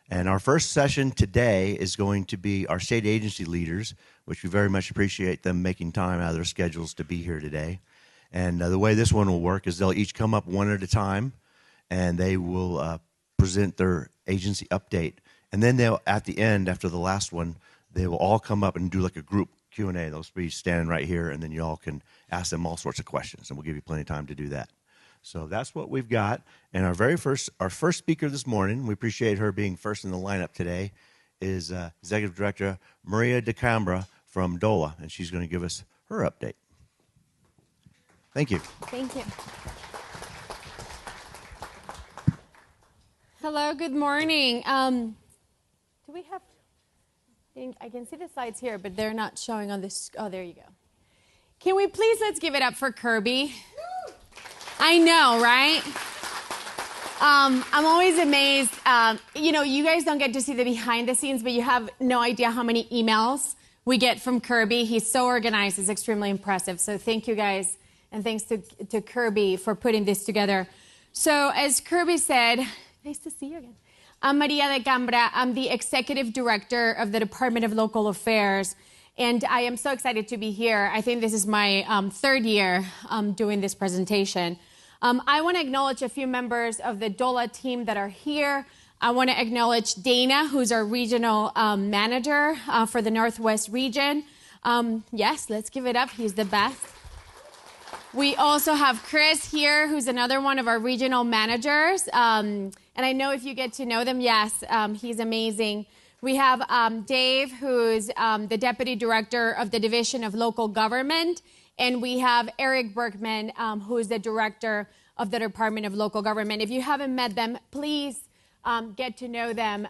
And our first session today is going to be our state agency leaders, which we very much appreciate them making time out of their schedules to be here today. And the way this one will work is they'll each come up one at a time, and they will present their agency update. And then they'll, at the end, after the last one, they will all come up and do like a group Q&A. They'll be standing right here, and then you all can ask them all sorts of questions, and we'll give you plenty of time to do that. So that's what we've got. And our first speaker this morning, we appreciate her being first in the lineup today, is Executive Director Maria de Cambra from DOLA, and she's going to give us her update. Thank you. Thank you. Hello, good morning. Do we have, I can see the slides here, but they're not showing on this. Oh, there you go. Can we please, let's give it up for Kirby. I know, right? I'm always amazed. You guys don't get to see the behind the scenes, but you have no idea how many emails we get from Kirby. He's so organized. It's extremely impressive. So thank you guys, and thanks to Kirby for putting this together. So as Kirby said, nice to see you again. I'm Maria de Cambra. I'm the Executive Director of the Department of Local Affairs, and I am so excited to be here. I think this is my third year doing this presentation. I want to acknowledge a few members of the DOLA team that are here. I want to acknowledge Dana, who's our regional manager for the Northwest region. Yes, let's give it up. He's the best. We also have Chris here, who's another one of our regional managers. And I know if you get to know them, yes, he's amazing. We have Dave, who's the Deputy Director of the Division of Local Government. And we have Eric Berkman, who's the Director of the Department of Local Government. If you haven't met them, please get to know them.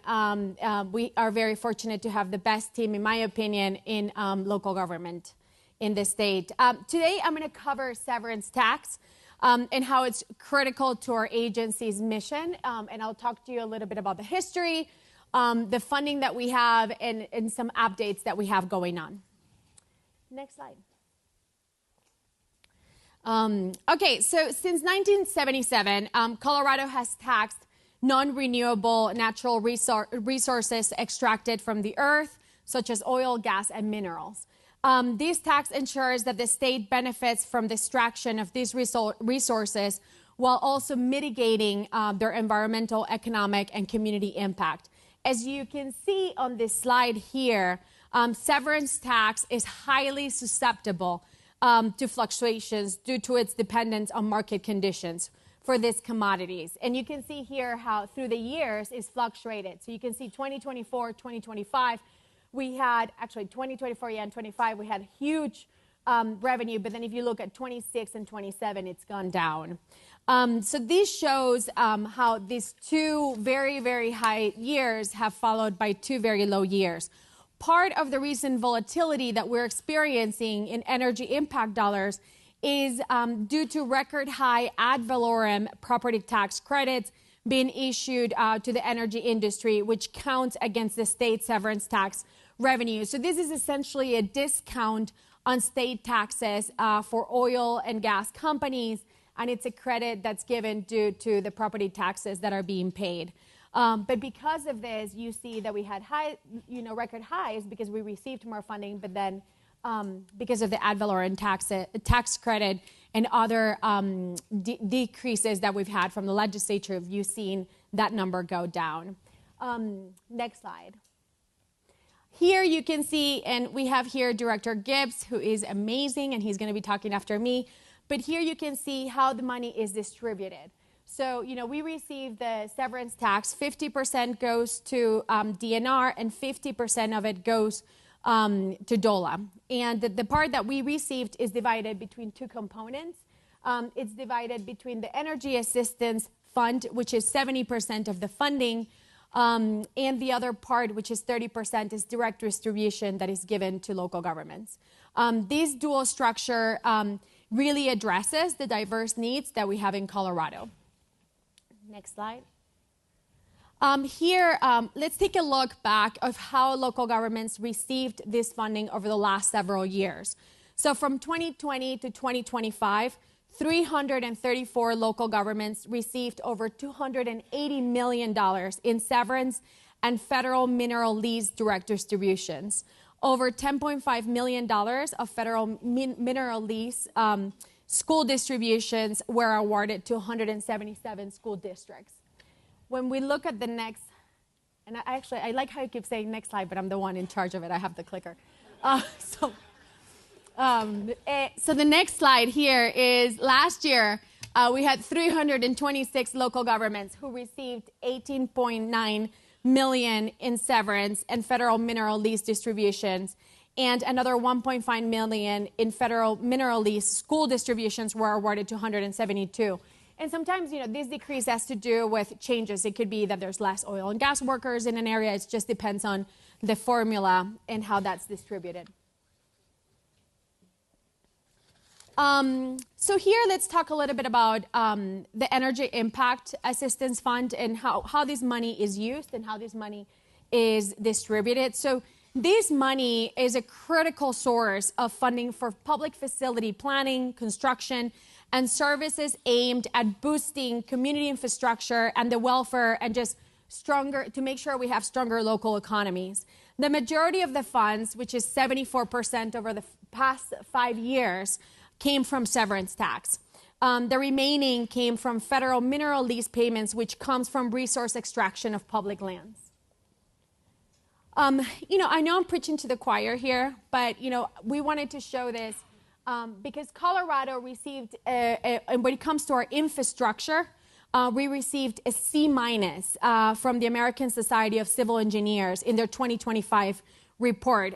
We are very fortunate to have the best team, in my opinion, in local government in the state. Today, I'm going to cover severance tax and how it's critical to our agency's mission. And I'll talk to you a little bit about the history, the funding that we have, and some updates that we have going on. Next slide. Okay, so since 1977, Colorado has taxed non-renewable natural resources extracted from the earth, such as oil, gas, and minerals. This tax ensures that the state benefits from the extraction of these resources while also mitigating their environmental, economic, and community impact. As you can see on this slide here, severance tax is highly susceptible to fluctuations due to its dependence on market conditions for these commodities. And you can see here how through the years it's fluctuated. So you can see 2024, 2025, we had, actually 2024 and 25, we had huge revenue. But then if you look at 26 and 27, it's gone down. So this shows how these two very, very high years have followed by two very low years. Part of the recent volatility that we're experiencing in energy impact dollars is due to record high ad valorem property tax credits being issued to the energy industry, which counts against the state severance tax revenue. So this is essentially a discount on state taxes for oil and gas companies, and it's a credit that's given due to the property taxes that are being paid. But because of this, you see that we had record highs because we received more funding, but then because of the ad valorem tax credit and other decreases that we've had from the legislature, you've seen that number go down. Next slide. Here you can see, and we have here Director Gibbs, who is amazing, and he's going to be talking after me. But here you can see how the money is distributed. So, we receive the severance tax. 50% goes to DNR, and 50% of it goes to DOLA. And the part that we received is divided between two components. It's divided between the Energy Assistance Fund, which is 70% of the funding, and the other part, which is 30%, is direct distribution that is given to local governments. This dual structure really addresses the diverse needs that we have in Colorado. Next slide. Here, let's take a look back of how local governments received this funding over the last several years. So from 2020 to 2025, 334 local governments received over $280 million in severance and federal mineral lease direct distributions. Over $10.5 million of federal mineral lease school distributions were awarded to 177 school districts. When we look at the next, and I like how you keep saying next slide, but I'm the one in charge of it. I have the clicker. So the next slide here is last year, we had 326 local governments who received $18.9 million in severance and federal mineral lease distributions, and another $1.5 million in federal mineral lease school distributions were awarded to 172. And sometimes, this decrease has to do with changes. It could be that there's less oil and gas workers in an area. It just depends on the formula and how that's distributed. So here, let's talk a little bit about the Energy Impact Assistance Fund and how this money is used and how this money is distributed. So this money is a critical source of funding for public facility planning, construction, and services aimed at boosting community infrastructure and the welfare and just to make sure we have stronger local economies. The majority of the funds, which is 74% over the past 5 years, came from severance tax. The remaining came from federal mineral lease payments, which comes from resource extraction of public lands. I know I'm preaching to the choir here, but, we wanted to show this because Colorado received, and when it comes to our infrastructure, we received a C- from the American Society of Civil Engineers in their 2025 report.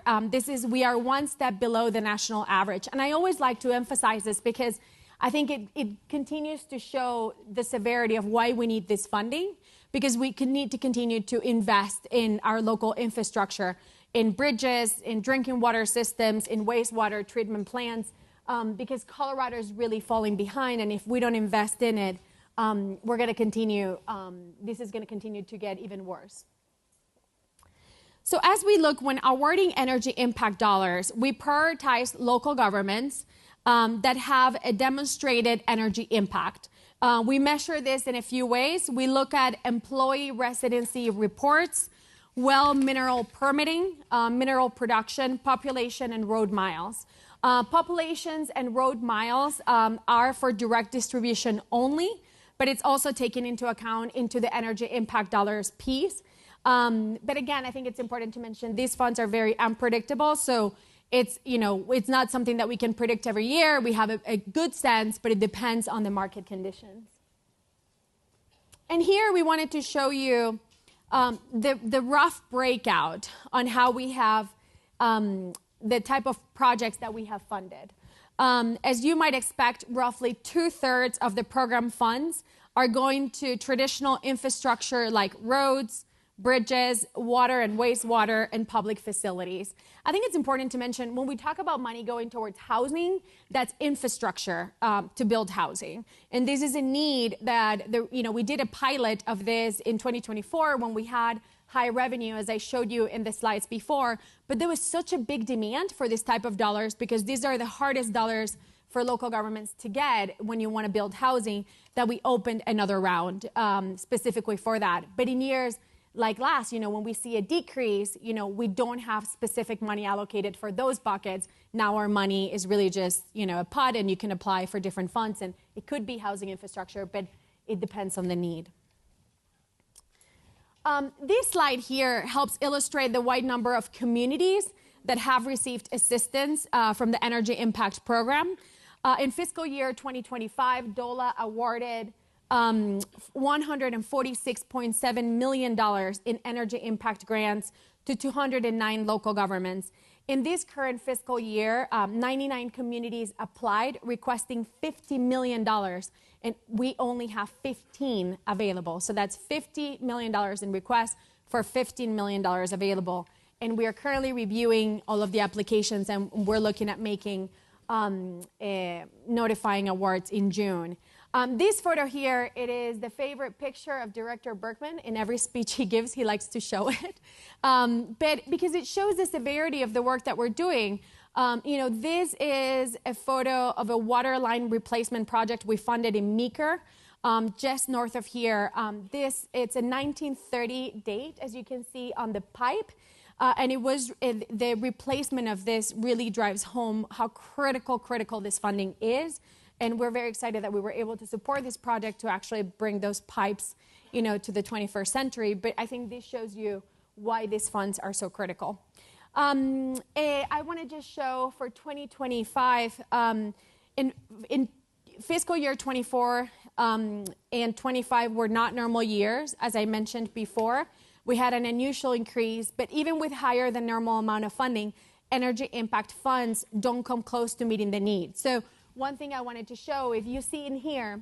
We are one step below the national average. And I always like to emphasize this because I think it continues to show the severity of why we need this funding, because we need to continue to invest in our local infrastructure, in bridges, in drinking water systems, in wastewater treatment plants, because Colorado is really falling behind. And if we don't invest in it, we're going to continue, this is going to continue to get even worse. So as we look, when awarding energy impact dollars, we prioritize local governments that have a demonstrated energy impact. We measure this in a few ways. We look at employee residency reports, well mineral permitting, mineral production, population, and road miles. Populations and road miles are for direct distribution only, but it's also taken into account into the energy impact dollars piece. But again, I think it's important to mention these funds are very unpredictable. So it's not something that we can predict every year. We have a good sense, but it depends on the market conditions. And here we wanted to show you the rough breakout on how we have the type of projects that we have funded. As you might expect, roughly 2/3 of the program funds are going to traditional infrastructure like roads, bridges, water and wastewater, and public facilities. I think it's important to mention when we talk about money going towards housing, that's infrastructure to build housing. And this is a need that, we did a pilot of this in 2024 when we had high revenue, as I showed you in the slides before. But there was such a big demand for this type of dollars because these are the hardest dollars for local governments to get when you want to build housing, that we opened another round specifically for that. But in years like last, when we see a decrease, we don't have specific money allocated for those buckets. Now our money is really just, a pot, and you can apply for different funds. And it could be housing infrastructure, but it depends on the need. This slide here helps illustrate the wide number of communities that have received assistance from the Energy Impact Program. In fiscal year 2025, DOLA awarded $146.7 million in energy impact grants to 209 local governments. In this current fiscal year, 99 communities applied requesting $50 million, and we only have 15 available. So that's $50 million in requests for $15 million available. And we are currently reviewing all of the applications, and we're looking at making notifying awards in June. This photo here, it is the favorite picture of Director Berkman. In every speech he gives, he likes to show it. But because it shows the severity of the work that we're doing. This is a photo of a water line replacement project we funded in Meeker. just north of here. It's a 1930 date, as you can see on the pipe. And the replacement of this really drives home how critical this funding is. And we're very excited that we were able to support this project to actually bring those pipes, to the 21st century. But I think this shows you why these funds are so critical. I want to just show for 2025, in fiscal year 24 and 25 were not normal years, as I mentioned before. We had an unusual increase, but even with higher than normal amount of funding, energy impact funds don't come close to meeting the need. So one thing I wanted to show, if you see in here,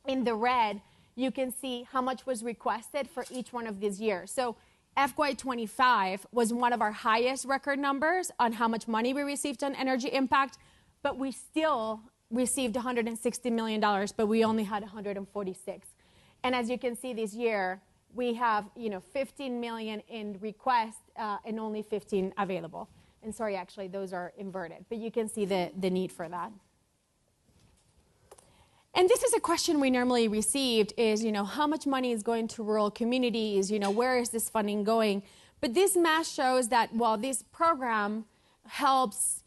in the red, you can see how much was requested for each one of these years. So FY25 was one of our highest record numbers on how much money we received on energy impact, but we still received $160 million, but we only had 146. And as you can see this year, we have 15 million in request and only 15 available. And sorry, actually, those are inverted, but you can see the need for that. And this is a question we normally received is, how much money is going to rural communities? Where is this funding going? But this math shows that while this program helps,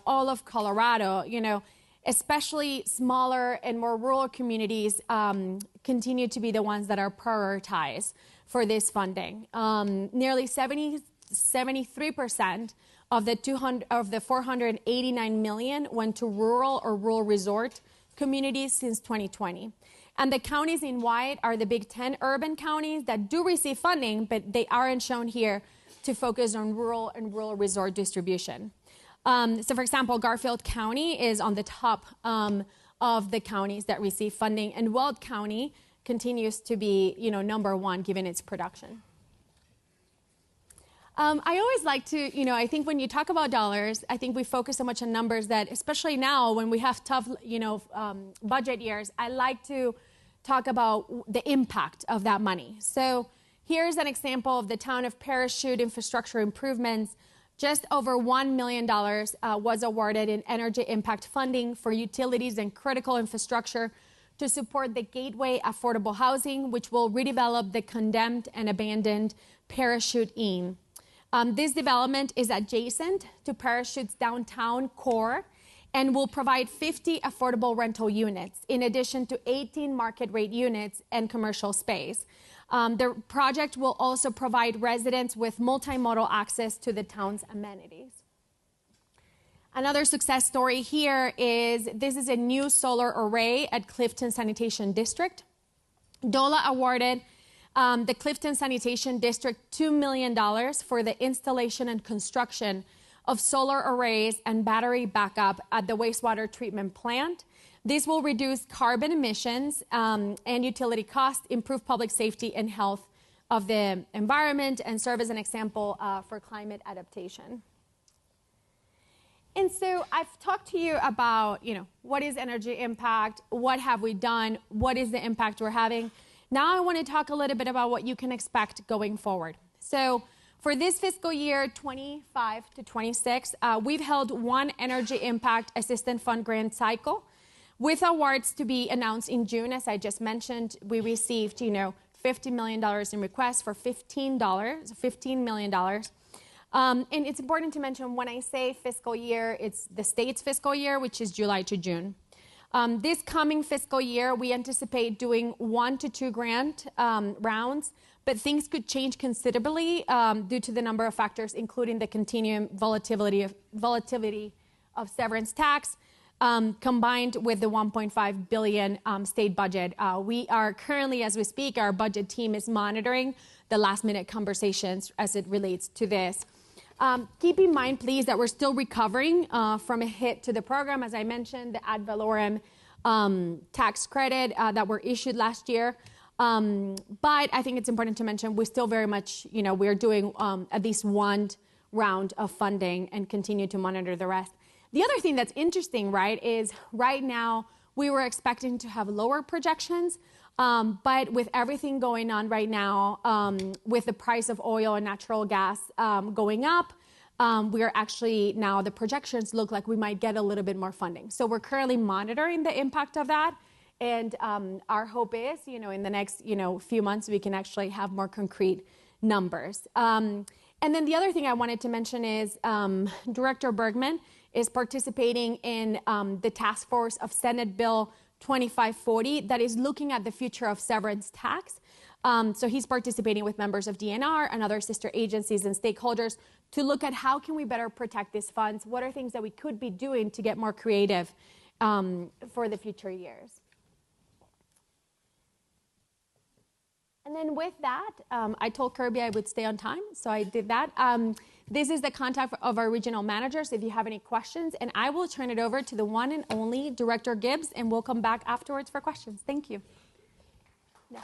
all of Colorado, especially smaller and more rural communities continue to be the ones that are prioritized for this funding. Nearly 73% of the 489 million went to rural or rural resort communities since 2020. And the counties in white are the big 10 urban counties that do receive funding, but they aren't shown here to focus on rural and rural resort distribution. So for example, Garfield County is on the top of the counties that receive funding, and Weld County continues to be, number one given its production. I always like to, I think when you talk about dollars, I think we focus so much on numbers that, especially now when we have tough, budget years, I like to talk about the impact of that money. So here's an example of the town of Parachute infrastructure improvements. Just over $1 million was awarded in energy impact funding for utilities and critical infrastructure to support the Gateway Affordable Housing, which will redevelop the condemned and abandoned Parachute Inn. This development is adjacent to Parachute's downtown core and will provide 50 affordable rental units, in addition to 18 market rate units and commercial space. The project will also provide residents with multimodal access to the town's amenities. Another success story here is this is a new solar array at Clifton Sanitation District. DOLA awarded the Clifton Sanitation District $2 million for the installation and construction of solar arrays and battery backup at the wastewater treatment plant. This will reduce carbon emissions and utility costs, improve public safety and health of the environment, and serve as an example for climate adaptation. And so I've talked to you about, what is energy impact, what have we done, what is the impact we're having. Now I want to talk a little bit about what you can expect going forward. So for this fiscal year 25 to 26, we've held one energy impact assistance fund grant cycle with awards to be announced in June. As I just mentioned, we received, $50 million in requests for $15 million. And it's important to mention when I say fiscal year, it's the state's fiscal year, which is July to June. This coming fiscal year, we anticipate doing 1 to 2 grant rounds, but things could change considerably due to the number of factors, including the continuing volatility of severance tax, combined with the $1.5 billion state budget. We are currently, as we speak, our budget team is monitoring the last-minute conversations as it relates to this. Keep in mind, please, that we're still recovering from a hit to the program. As I mentioned, the ad valorem tax credit that were issued last year. But I think it's important to mention we still very much, we're doing at least one round of funding and continue to monitor the rest. The other thing that's interesting, right, is right now we were expecting to have lower projections, but with everything going on right now, with the price of oil and natural gas going up, we are actually now the projections look like we might get a little bit more funding. So we're currently monitoring the impact of that, And our hope is, in the next, few months, we can actually have more concrete numbers. And then the other thing I wanted to mention is Director Bergman is participating in the task force of Senate Bill 2540 that is looking at the future of severance tax. So he's participating with members of DNR and other sister agencies and stakeholders to look at how can we better protect these funds, what are things that we could be doing to get more creative for the future years. And then with that, I told Kirby I would stay on time, so I did that. This is the contact of our regional managers if you have any questions, and I will turn it over to the one and only Director Gibbs, and we'll come back afterwards for questions. Thank you. Yeah.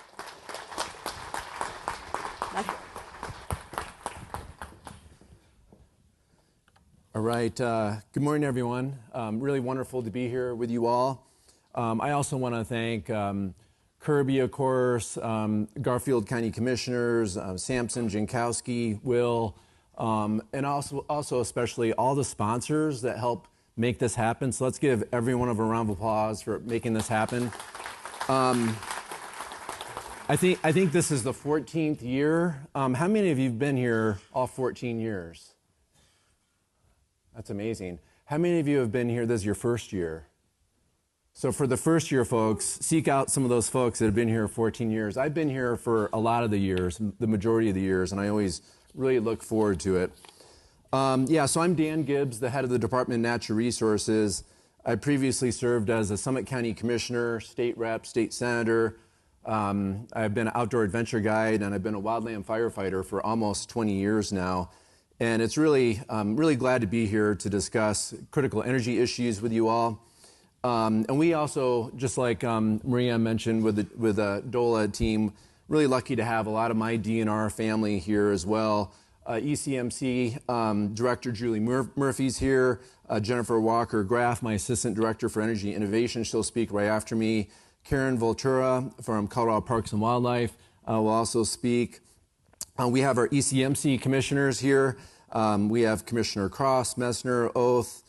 All right. Good morning, everyone. Really wonderful to be here with you all. I also want to thank Kirby, of course, Garfield County Commissioners, Sampson, Jankowski, Will, and also especially all the sponsors that help make this happen. So let's give everyone a round of applause for making this happen. I think this is the 14th year. How many of you have been here all 14 years? That's amazing. How many of you have been here, this is your first year? So for the first year folks, seek out some of those folks that have been here 14 years. I've been here for a lot of the years, the majority of the years, and I always really look forward to it. So I'm Dan Gibbs, the head of the Department of Natural Resources. I previously served as a Summit County Commissioner, state rep, state senator. I've been an outdoor adventure guide, and I've been a wildland firefighter for almost 20 years now. And it's really, really glad to be here to discuss critical energy issues with you all. And we also, just like Maria mentioned with the DOLA team, really lucky to have a lot of my DNR family here as well. ECMC Director Julie Murphy's here. Jennifer Walker Graf, my Assistant Director for Energy Innovation, she'll speak right after me. Karen Voltura from Colorado Parks and Wildlife will also speak. We have our ECMC commissioners here. We have Commissioner Cross, Messner, Oath,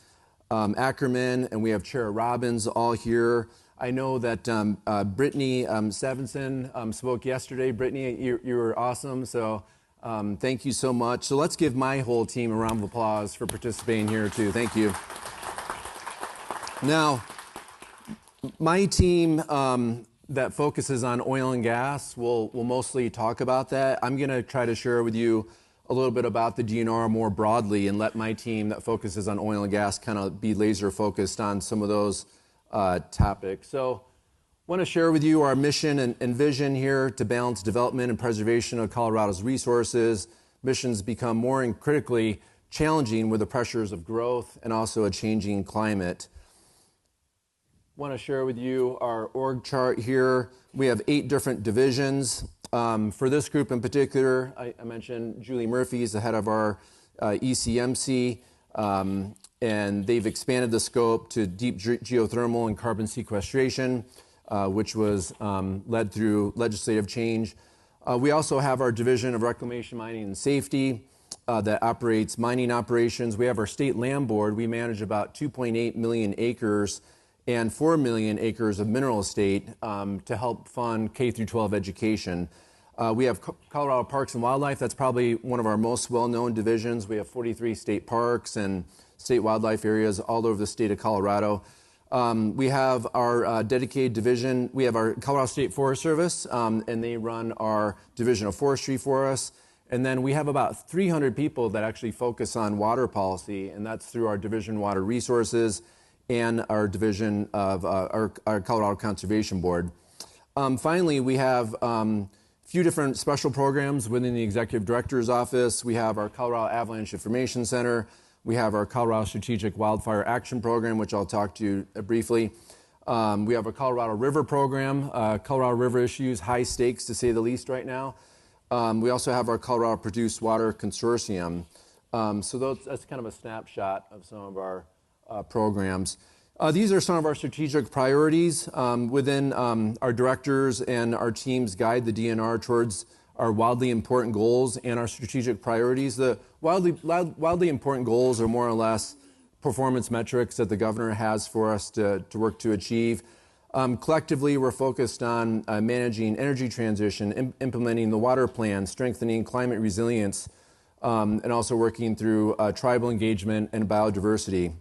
Ackerman, and we have Chair Robbins all here. I know that Brittany Stevenson spoke yesterday. Brittany, you were awesome, so thank you so much. So let's give my whole team a round of applause for participating here too. Thank you. Now, my team that focuses on oil and gas will mostly talk about that. I'm going to try to share with you a little bit about the DNR more broadly and let my team that focuses on oil and gas kind of be laser focused on some of those topics. So I want to share with you our mission and vision here to balance development and preservation of Colorado's resources. Missions become more and critically challenging with the pressures of growth and also a changing climate. I want to share with you our org chart here. We have 8 different divisions. For this group in particular, I mentioned Julie Murphy is the head of our ECMC, and they've expanded the scope to deep geothermal and carbon sequestration, which was led through legislative change. We also have our Division of Reclamation, Mining, and Safety that operates mining operations. We have our State Land Board. We manage about 2.8 million acres and 4 million acres of mineral estate to help fund K-12 education. We have Colorado Parks and Wildlife. That's probably one of our most well-known divisions. We have 43 state parks and state wildlife areas all over the state of Colorado. We have our dedicated division. We have our Colorado State Forest Service, and they run our Division of Forestry for us. And then we have about 300 people that actually focus on water policy, and that's through our Division of Water Resources and our division of our Colorado Conservation Board. Finally, we have a few different special programs within the Executive Director's Office. We have our Colorado Avalanche Information Center. We have our Colorado Strategic Wildfire Action Program, which I'll talk to you briefly. We have a Colorado River Program. Colorado River issues, high stakes to say the least right now. We also have our Colorado Produced Water Consortium. So that's kind of a snapshot of some of our programs. These are some of our strategic priorities within our directors and our teams guide the DNR towards our wildly important goals and our strategic priorities. The wildly important goals are more or less performance metrics that the governor has for us to work to achieve. Collectively, we're focused on managing energy transition, implementing the water plan, strengthening climate resilience, and also working through tribal engagement and biodiversity.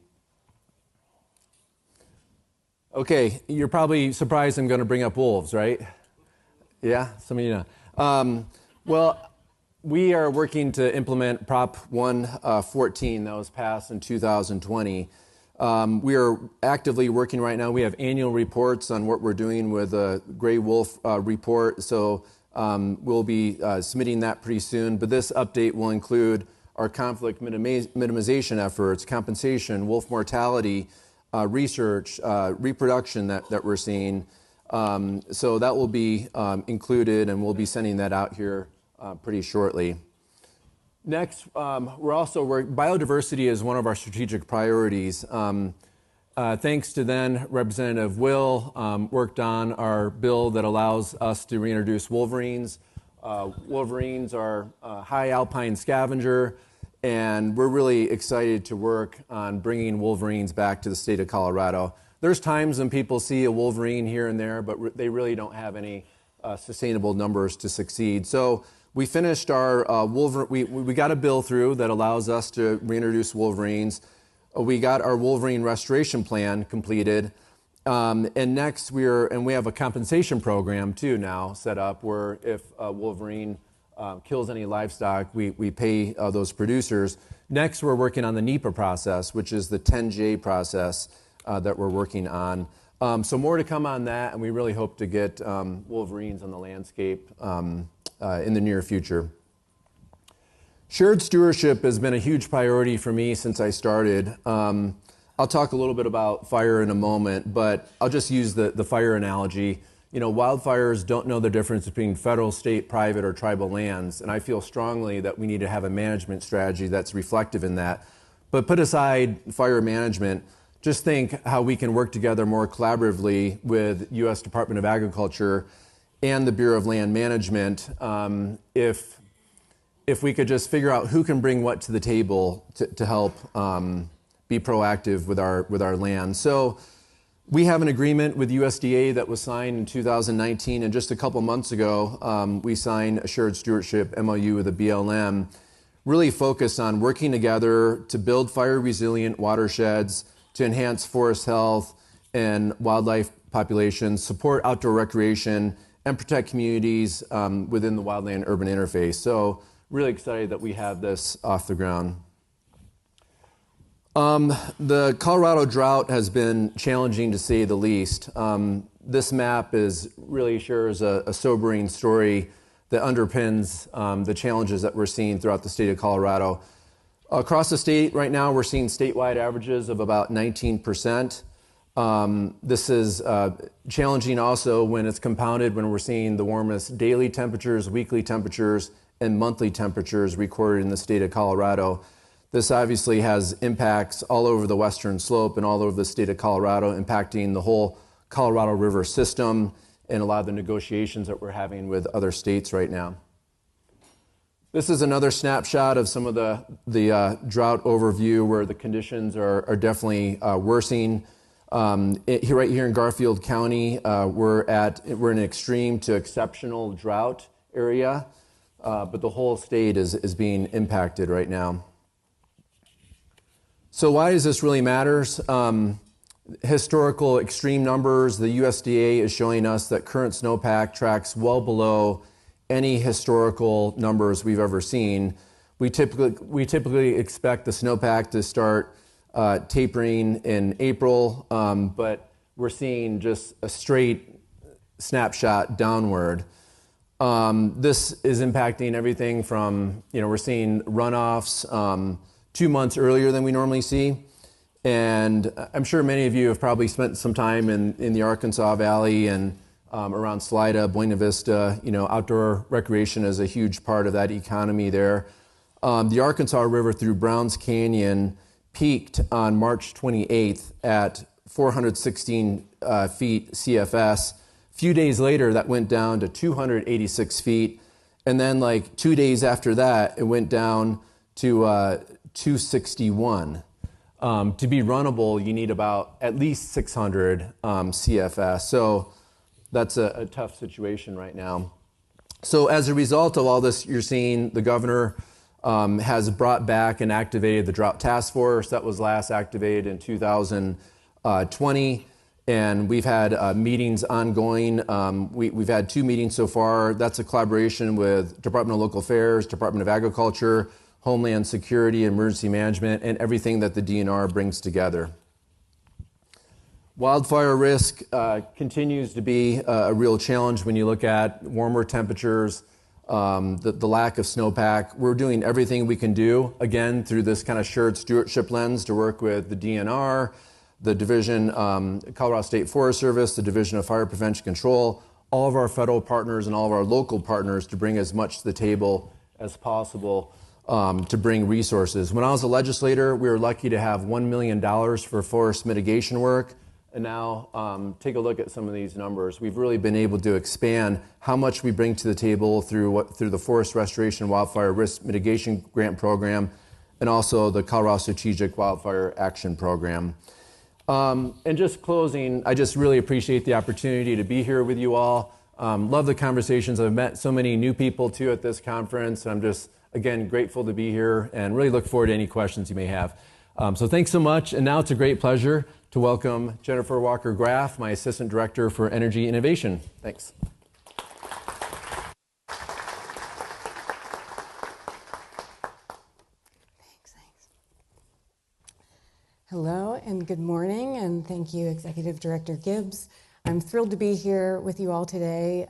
Okay, you're probably surprised I'm going to bring up wolves, right? Yeah, some of you know. Well, we are working to implement Prop 114 that was passed in 2020. We are actively working right now. We have annual reports on what we're doing with the gray wolf report, so we'll be submitting that pretty soon. But this update will include our conflict minimization efforts, compensation, wolf mortality, research, reproduction that we're seeing. So that will be included, and we'll be sending that out here pretty shortly. Next, biodiversity is one of our strategic priorities. Thanks to then Representative Will, worked on our bill that allows us to reintroduce wolverines. Wolverines are a high alpine scavenger, and we're really excited to work on bringing wolverines back to the state of Colorado. There's times when people see a wolverine here and there, but they really don't have any sustainable numbers to succeed. So we finished our we got a bill through that allows us to reintroduce wolverines. We got our wolverine restoration plan completed. And next we have a compensation program too now set up where if a wolverine kills any livestock, we pay those producers. Next, we're working on the NEPA process, which is the 10J process that we're working on. So more to come on that, and we really hope to get wolverines on the landscape in the near future. Shared stewardship has been a huge priority for me since I started. I'll talk a little bit about fire in a moment, but I'll just use the fire analogy. You know, wildfires don't know the difference between federal, state, private, or tribal lands, and I feel strongly that we need to have a management strategy that's reflective in that. But put aside fire management, just think how we can work together more collaboratively with U.S. Department of Agriculture and the Bureau of Land Management if we could just figure out who can bring what to the table to help be proactive with our land. So we have an agreement with USDA that was signed in 2019, and just a couple months ago, we signed a shared stewardship MOU with the BLM, really focused on working together to build fire-resilient watersheds, to enhance forest health and wildlife populations, support outdoor recreation, and protect communities within the wildland-urban interface. So really excited that we have this off the ground. The Colorado drought has been challenging to say the least. This map really shares a sobering story that underpins the challenges that we're seeing throughout the state of Colorado. Across the state right now, we're seeing statewide averages of about 19%. This is challenging also when it's compounded when we're seeing the warmest daily temperatures, weekly temperatures, and monthly temperatures recorded in the state of Colorado. This obviously has impacts all over the western slope and all over the state of Colorado, impacting the whole Colorado River system and a lot of the negotiations that we're having with other states right now. This is another snapshot of some of the drought overview where the conditions are definitely worsening. Right here in Garfield County, we're in an extreme to exceptional drought area, but the whole state is being impacted right now. So why does this really matters? Historical extreme numbers, the USDA is showing us that current snowpack tracks well below any historical numbers we've ever seen. We typically expect the snowpack to start tapering in April, but we're seeing just a straight snapshot downward. This is impacting everything from, we're seeing runoffs 2 months earlier than we normally see. And I'm sure many of you have probably spent some time in the Arkansas Valley and around Salida, Buena Vista. Outdoor recreation is a huge part of that economy there. The Arkansas River through Browns Canyon peaked on March 28th at 416 feet CFS. A few days later, that went down to 286 feet. And then 2 days after that, it went down to 261. To be runnable, you need about at least 600 CFS. So that's a tough situation right now. So as a result of all this, you're seeing the governor has brought back and activated the Drought Task Force. That was last activated in 2020. And we've had meetings ongoing. We've had 2 meetings so far. That's a collaboration with Department of Local Affairs, Department of Agriculture, Homeland Security, Emergency Management, and everything that the DNR brings together. Wildfire risk continues to be a real challenge when you look at warmer temperatures, the lack of snowpack. We're doing everything we can do, again, through this kind of shared stewardship lens to work with the DNR, the Division, Colorado State Forest Service, the Division of Fire Prevention Control, all of our federal partners and all of our local partners to bring as much to the table as possible to bring resources. When I was a legislator, we were lucky to have $1 million for forest mitigation work. And now take a look at some of these numbers. We've really been able to expand how much we bring to the table through the Forest Restoration Wildfire Risk Mitigation Grant Program and also the Colorado Strategic Wildfire Action Program. And just closing, I just really appreciate the opportunity to be here with you all. Love the conversations. I've met so many new people too at this conference. I'm just, again, grateful to be here and really look forward to any questions you may have. So thanks so much. And now it's a great pleasure to welcome Jennifer Walker-Graf, my Assistant Director for Energy Innovation. Thanks. Thanks. Hello and good morning, and thank you, Executive Director Gibbs. I'm thrilled to be here with you all today.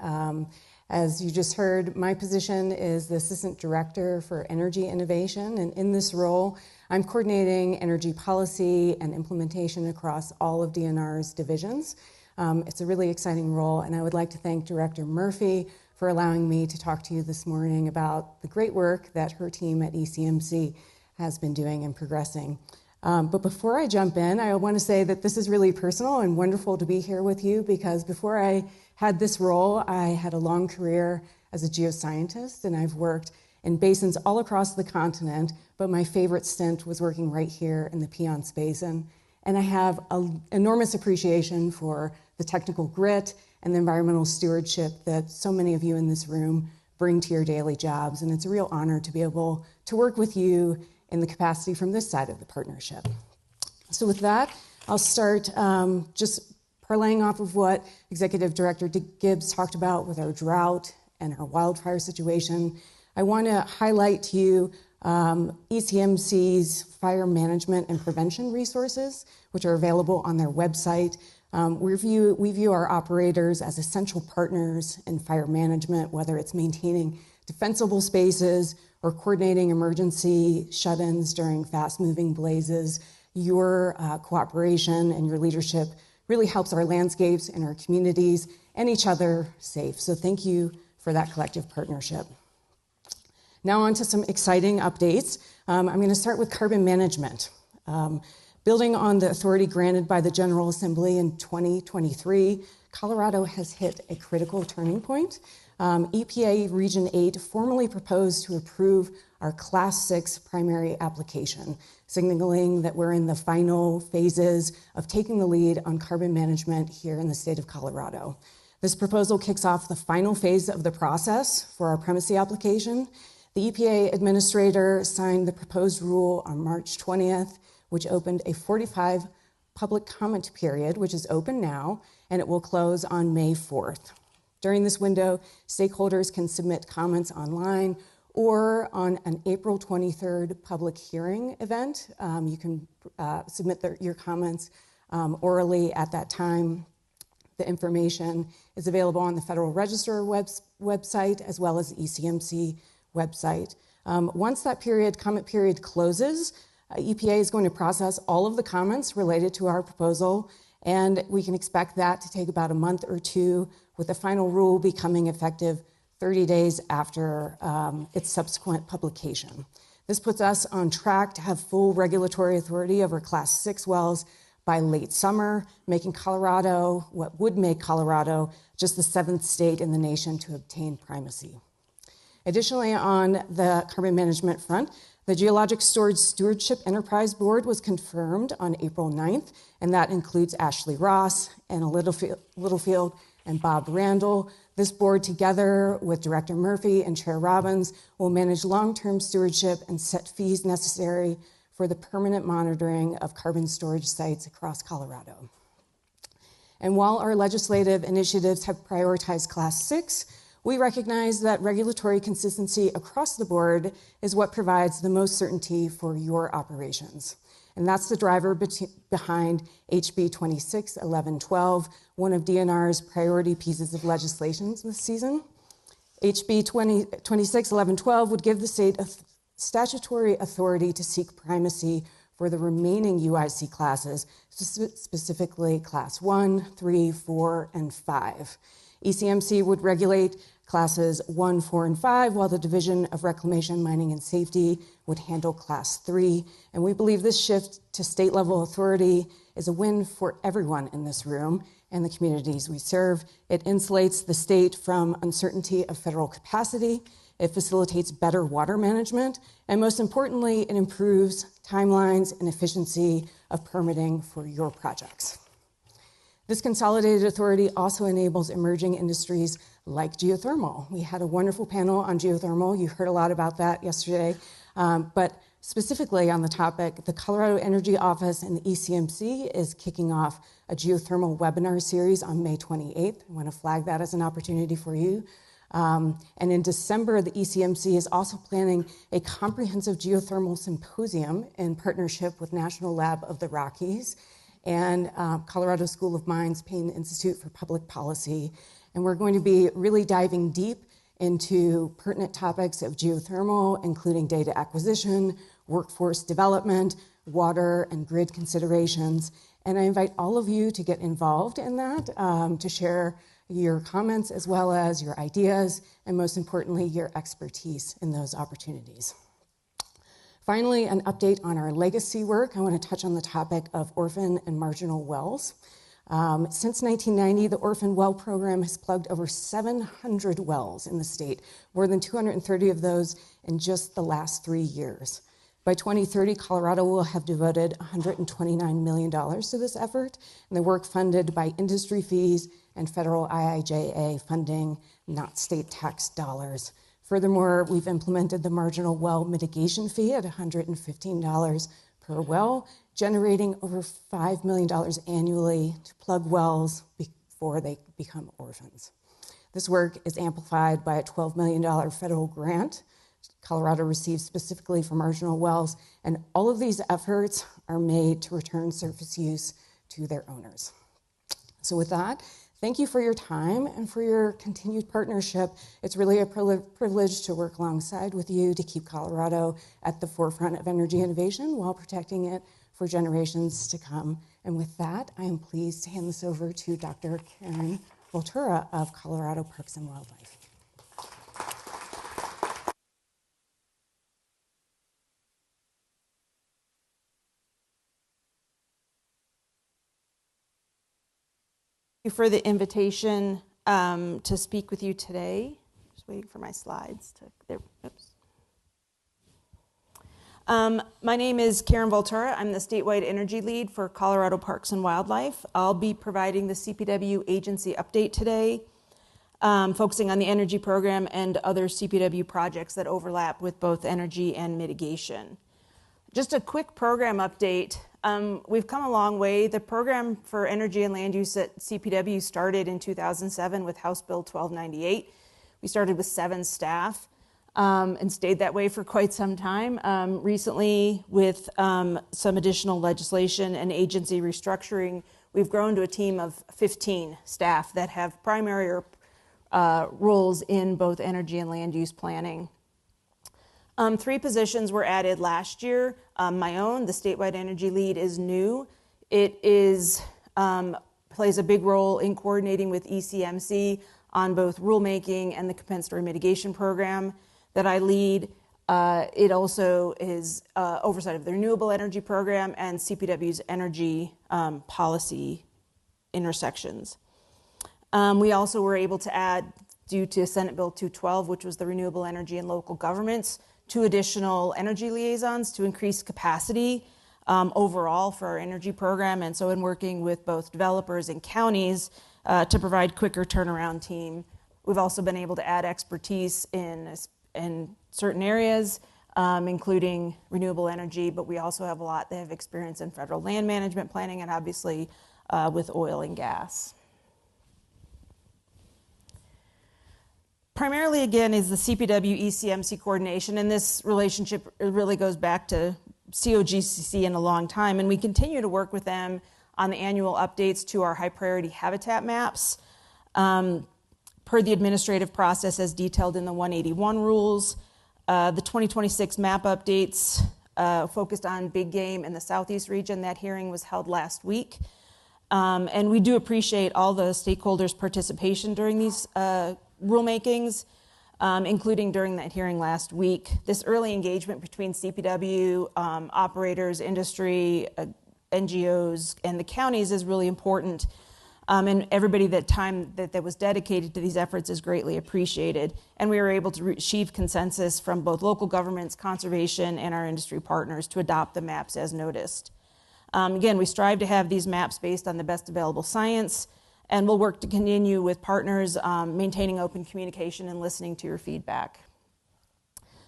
As you just heard, my position is the Assistant Director for Energy Innovation, and in this role, I'm coordinating energy policy and implementation across all of DNR's divisions. It's a really exciting role, and I would like to thank Director Murphy for allowing me to talk to you this morning about the great work that her team at ECMC has been doing and progressing. But before I jump in, I want to say that this is really personal and wonderful to be here with you because before I had this role, I had a long career as a geoscientist, and I've worked in basins all across the continent, but my favorite stint was working right here in the Piceance Basin. And I have an enormous appreciation for the technical grit and the environmental stewardship that so many of you in this room bring to your daily jobs. And it's a real honor to be able to work with you in the capacity from this side of the partnership. So with that, I'll start just parlaying off of what Executive Director Gibbs talked about with our drought and our wildfire situation. I want to highlight to you ECMC's fire management and prevention resources, which are available on their website. We view our operators as essential partners in fire management, whether it's maintaining defensible spaces or coordinating emergency shut-ins during fast-moving blazes. Your cooperation and your leadership really helps our landscapes and our communities and each other safe. So thank you for that collective partnership. Now on to some exciting updates. I'm going to start with carbon management. Building on the authority granted by the General Assembly in 2023, Colorado has hit a critical turning point. EPA Region 8 formally proposed to approve our Class 6 primary application, signaling that we're in the final phases of taking the lead on carbon management here in the state of Colorado. This proposal kicks off the final phase of the process for our primacy application. The EPA administrator signed the proposed rule on March 20th, which opened a 45 public comment period, which is open now, and it will close on May 4th. During this window, stakeholders can submit comments online or on an April 23rd public hearing event. You can submit your comments orally at that time. The information is available on the Federal Register website as well as the ECMC website. Once that comment period closes, EPA is going to process all of the comments related to our proposal, and we can expect that to take about a month or two, with the final rule becoming effective 30 days after its subsequent publication. This puts us on track to have full regulatory authority over Class 6 wells by late summer, making Colorado what would make Colorado just the 7th state in the nation to obtain primacy. Additionally, on the carbon management front, the Geologic Storage Stewardship Enterprise Board was confirmed on April 9th, and that includes Ashley Ross, Anna Littlefield, and Bob Randall. This board, together with Director Murphy and Chair Robbins, will manage long-term stewardship and set fees necessary for the permanent monitoring of carbon storage sites across Colorado. And while our legislative initiatives have prioritized Class 6, we recognize that regulatory consistency across the board is what provides the most certainty for your operations. And that's the driver behind HB 261112, one of DNR's priority pieces of legislation this season. HB 261112 would give the state a statutory authority to seek primacy for the remaining UIC classes, specifically Class 1, 3, 4, and 5. ECMC would regulate classes 1, 4, and 5, while the Division of Reclamation, Mining, and Safety would handle Class 3. And we believe this shift to state-level authority is a win for everyone in this room and the communities we serve. It insulates the state from uncertainty of federal capacity. It facilitates better water management. And most importantly, it improves timelines and efficiency of permitting for your projects. This consolidated authority also enables emerging industries like geothermal. We had a wonderful panel on geothermal. You heard a lot about that yesterday. But specifically on the topic, the Colorado Energy Office and the ECMC is kicking off a geothermal webinar series on May 28th. I want to flag that as an opportunity for you. And in December, the ECMC is also planning a comprehensive geothermal symposium in partnership with National Lab of the Rockies and Colorado School of Mines Payne Institute for Public Policy. And we're going to be really diving deep into pertinent topics of geothermal, including data acquisition, workforce development, water and grid considerations. And I invite all of you to get involved in that, to share your comments as well as your ideas, and most importantly, your expertise in those opportunities. Finally, an update on our legacy work. I want to touch on the topic of orphan and marginal wells. Since 1990, the Orphan Well Program has plugged over 700 wells in the state, more than 230 of those in just the last 3 years. By 2030, Colorado will have devoted $129 million to this effort, and the work funded by industry fees and federal IIJA funding, not state tax dollars. Furthermore, we've implemented the marginal well mitigation fee at $115 per well, generating over $5 million annually to plug wells before they become orphans. This work is amplified by a $12 million federal grant Colorado receives specifically for marginal wells, and all of these efforts are made to return surface use to their owners. So with that, thank you for your time and for your continued partnership. It's really a privilege to work alongside with you to keep Colorado at the forefront of energy innovation while protecting it for generations to come. And with that, I am pleased to hand this over to Dr. Karen Voltura of Colorado Parks and Wildlife. Thank you for the invitation to speak with you today. Just waiting for my slides to there. Oops. My name is Karen Voltura. I'm the statewide energy lead for Colorado Parks and Wildlife. I'll be providing the CPW agency update today, focusing on the energy program and other CPW projects that overlap with both energy and mitigation. Just a quick program update. We've come a long way. The program for energy and land use at CPW started in 2007 with House Bill 1298. We started with 7 staff and stayed that way for quite some time. Recently, with some additional legislation and agency restructuring, we've grown to a team of 15 staff that have primary roles in both energy and land use planning. 3 positions were added last year. My own, the statewide energy lead, is new. It is plays a big role in coordinating with ECMC on both rulemaking and the compensatory mitigation program that I lead. It also is oversight of the renewable energy program and CPW's energy policy intersections. We also were able to add due to Senate Bill 212, which was the Renewable Energy and Local Governments, 2 additional energy liaisons to increase capacity overall for our energy program. And so in working with both developers and counties to provide quicker turnaround team, we've also been able to add expertise in certain areas, including renewable energy, but we also have a lot that have experience in federal land management planning and obviously with oil and gas. Primarily, again, is the CPW ECMC coordination, and this relationship really goes back to COGCC in a long time, and we continue to work with them on the annual updates to our high priority habitat maps per the administrative process as detailed in the 181 rules. The 2026 map updates focused on big game in the Southeast region. That hearing was held last week. And we do appreciate all the stakeholders' participation during these rulemakings, including during that hearing last week. This early engagement between CPW, operators, industry, NGOs, and the counties is really important. And everybody that was dedicated to these efforts is greatly appreciated. And we were able to achieve consensus from both local governments, conservation, and our industry partners to adopt the maps as noticed. Again, we strive to have these maps based on the best available science, and we'll work to continue with partners, maintaining open communication and listening to your feedback.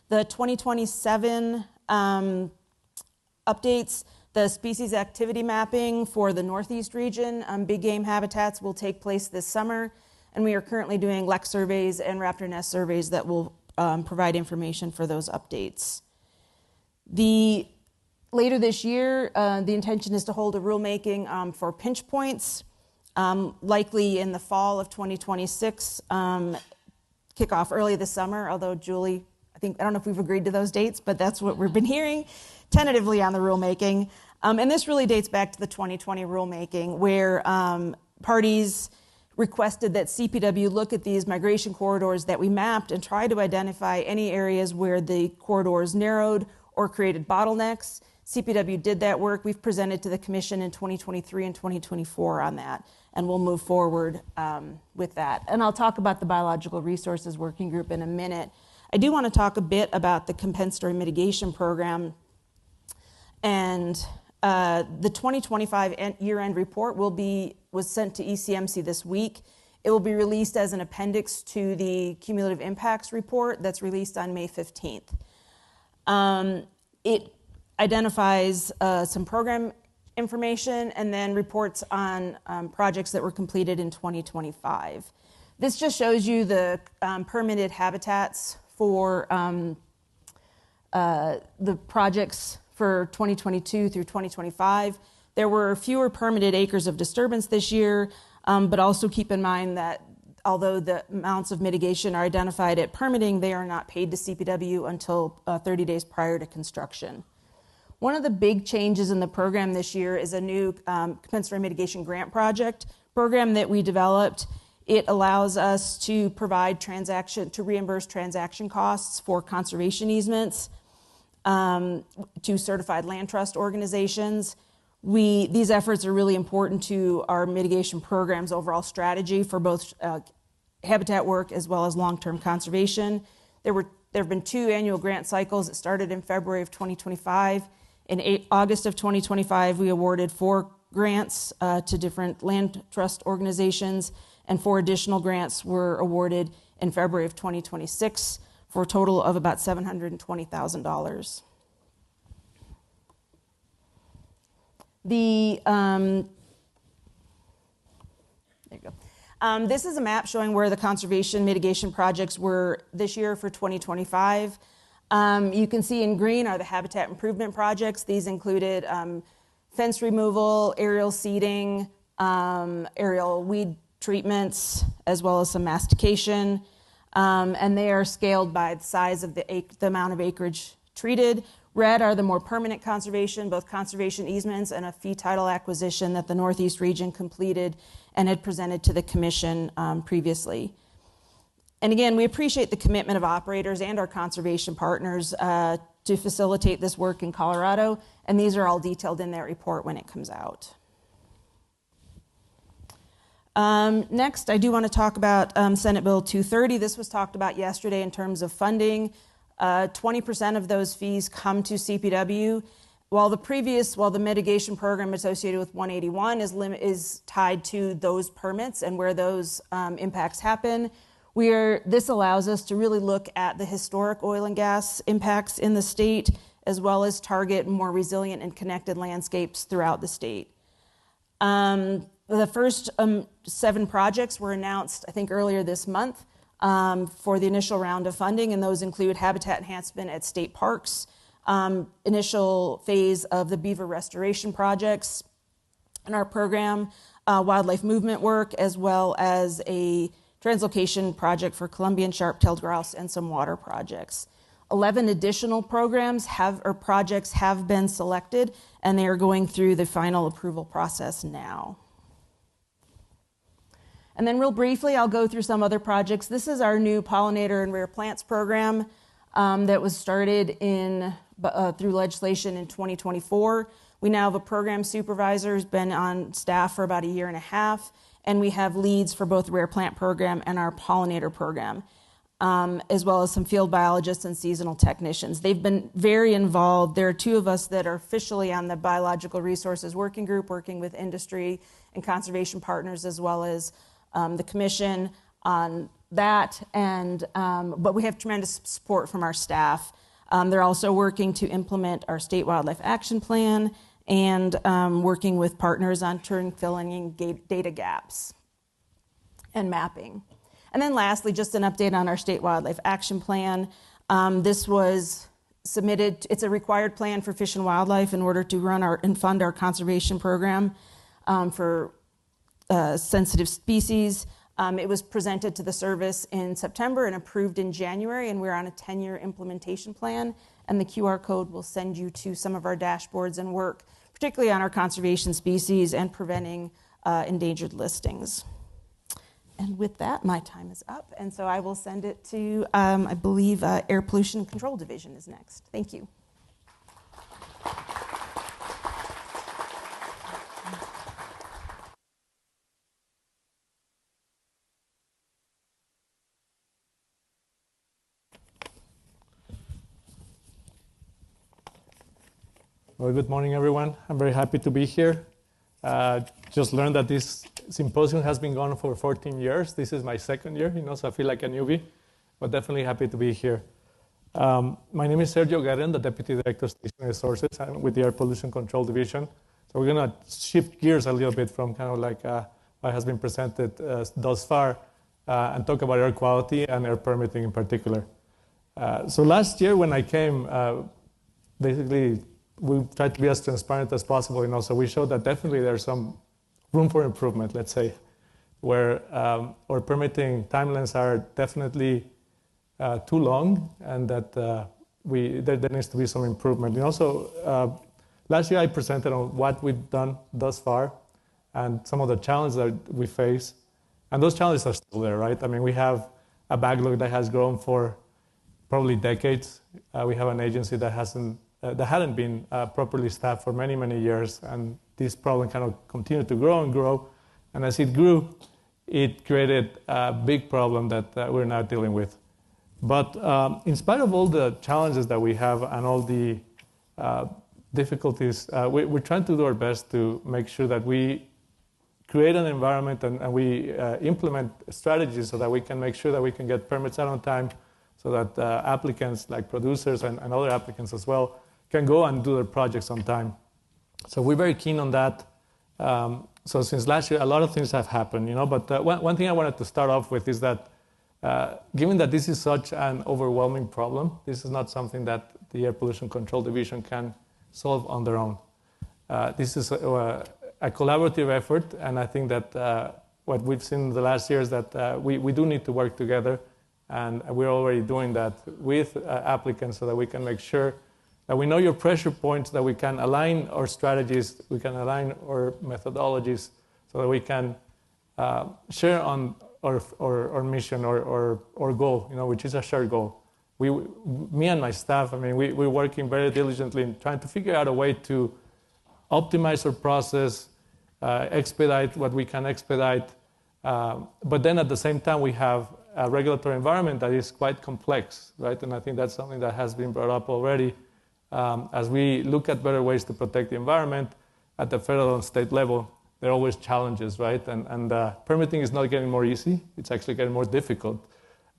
The 2027 updates, the species activity mapping for the Northeast region, big game habitats will take place this summer, and we are currently doing lek surveys and raptor nest surveys that will provide information for those updates. Later this year, the intention is to hold a rulemaking for pinch points, likely in the fall of 2026, kick off early this summer, although Julie, I don't know if we've agreed to those dates, but that's what we've been hearing tentatively on the rulemaking. And this really dates back to the 2020 rulemaking, where parties requested that CPW look at these migration corridors that we mapped and try to identify any areas where the corridors narrowed or created bottlenecks. CPW did that work. We've presented to the Commission in 2023 and 2024 on that, and we'll move forward with that. And I'll talk about the Biological Resources Working Group in a minute. I do want to talk a bit about the compensatory mitigation program. And the 2025 year-end report was sent to ECMC this week. It will be released as an appendix to the cumulative impacts report that's released on May 15th. It identifies some program information and then reports on projects that were completed in 2025. This just shows you the permitted habitats for the projects for 2022 through 2025. There were fewer permitted acres of disturbance this year, but also keep in mind that although the amounts of mitigation are identified at permitting, they are not paid to CPW until 30 days prior to construction. One of the big changes in the program this year is a new compensatory mitigation grant project program that we developed. It allows us to provide reimburse transaction costs for conservation easements to certified land trust organizations. These efforts are really important to our mitigation program's overall strategy for both habitat work as well as long-term conservation. There have been 2 annual grant cycles. It started in February of 2025. In August of 2025, we awarded 4 grants to different land trust organizations, and 4 additional grants were awarded in February of 2026 for a total of about $720,000. There you go. This is a map showing where the conservation mitigation projects were this year for 2025. You can see in green are the habitat improvement projects. These included fence removal, aerial seeding, aerial weed treatments, as well as some mastication. And they are scaled by the size of the amount of acreage treated. Red are the more permanent conservation, both conservation easements and a fee title acquisition that the Northeast region completed and had presented to the Commission previously. And again, we appreciate the commitment of operators and our conservation partners to facilitate this work in Colorado, and these are all detailed in that report when it comes out. Next, I do want to talk about Senate Bill 230. This was talked about yesterday in terms of funding. 20% of those fees come to CPW. While the mitigation program associated with 181 is tied to those permits and where those impacts happen, this allows us to really look at the historic oil and gas impacts in the state, as well as target more resilient and connected landscapes throughout the state. The first 7 projects were announced, I think, earlier this month for the initial round of funding, and those include habitat enhancement at state parks, initial phase of the beaver restoration projects in our program, wildlife movement work, as well as a translocation project for Columbian sharp-tailed grouse and some water projects. 11 additional projects have been selected, and they are going through the final approval process now. And then real briefly, I'll go through some other projects. This is our new pollinator and rare plants program that was started through legislation in 2024. We now have a program supervisor who's been on staff for about a year and a half, and we have leads for both the rare plant program and our pollinator program, as well as some field biologists and seasonal technicians. They've been very involved. There are 2 of us that are officially on the Biological Resources Working Group, working with industry and conservation partners, as well as the commission on that. But we have tremendous support from our staff. They're also working to implement our state wildlife action plan and working with partners on filling data gaps and mapping. And then lastly, just an update on our state wildlife action plan. This was submitted. It's a required plan for Fish and Wildlife in order to run and fund our conservation program for sensitive species. It was presented to the service in September and approved in January, and we're on a 10-year implementation plan. And the QR code will send you to some of our dashboards and work, particularly on our conservation species and preventing endangered listings. And with that, my time is up, and so I will send it to, I believe, Air Pollution Control Division is next. Thank you. Well, good morning, everyone. I'm very happy to be here. Just learned that this symposium has been going for 14 years. This is my 2nd year, so I feel like a newbie, but definitely happy to be here. My name is Sergio Guerra, the Deputy Director of Station Resources. I'm with the Air Pollution Control Division. So we're going to shift gears a little bit from kind of like what has been presented thus far and talk about air quality and air permitting in particular. So last year when I came, basically, we tried to be as transparent as possible, so we showed that definitely there's some room for improvement, let's say, where our permitting timelines are definitely too long, and that there needs to be some improvement. And also, last year I presented on what we've done thus far and some of the challenges that we face, and those challenges are still there, right? I mean, we have a backlog that has grown for probably decades. We have an agency that hadn't been properly staffed for many, many years, and this problem kind of continued to grow and grow. And as it grew, it created a big problem that we're now dealing with. But in spite of all the challenges that we have and all the difficulties, we're trying to do our best to make sure that we create an environment and we implement strategies so that we can make sure that we can get permits out on time, so that applicants like producers and other applicants as well can go and do their projects on time. So we're very keen on that. So since last year, a lot of things have happened, but one thing I wanted to start off with is that given that this is such an overwhelming problem, this is not something that the Air Pollution Control Division can solve on their own. This is a collaborative effort, and I think that what we've seen in the last year is that we do need to work together, and we're already doing that with applicants so that we can make sure that we know your pressure points, that we can align our strategies, we can align our methodologies so that we can share on our mission or goal, which is a shared goal. Me and my staff, we're working very diligently in trying to figure out a way to optimize our process, expedite what we can expedite, But then at the same time, we have a regulatory environment that is quite complex, right? And I think that's something that has been brought up already. As we look at better ways to protect the environment at the federal and state level, there are always challenges, right? And permitting is not getting more easy. It's actually getting more difficult.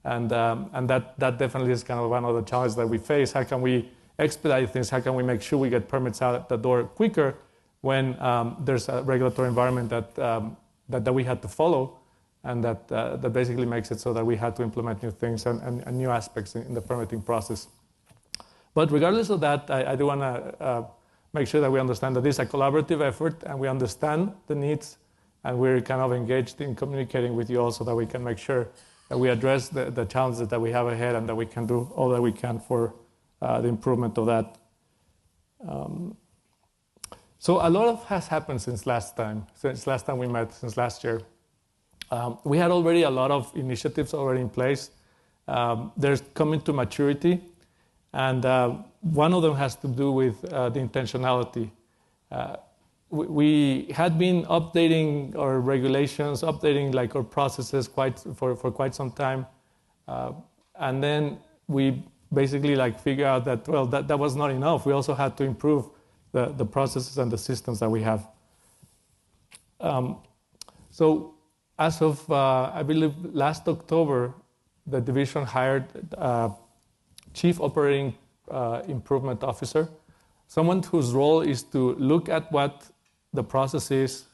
And that definitely is kind of one of the challenges that we face. How can we expedite things? How can we make sure we get permits out the door quicker when there's a regulatory environment that we had to follow, and that basically makes it so that we had to implement new things and new aspects in the permitting process. But regardless of that, I do want to make sure that we understand that this is a collaborative effort, and we understand the needs, and we're kind of engaged in communicating with you all so that we can make sure that we address the challenges that we have ahead, and that we can do all that we can for the improvement of that. So a lot has happened since last time we met, since last year. We had already a lot of initiatives already in place. They're coming to maturity, and one of them has to do with the intentionality. We had been updating our regulations, updating like our processes for quite some time, and then we basically like figure out that, well, that was not enough. We also had to improve the processes and the systems that we have. So as of, I believe, last October, the division hired a Chief Operating Improvement Officer, someone whose role is to look at what the process is,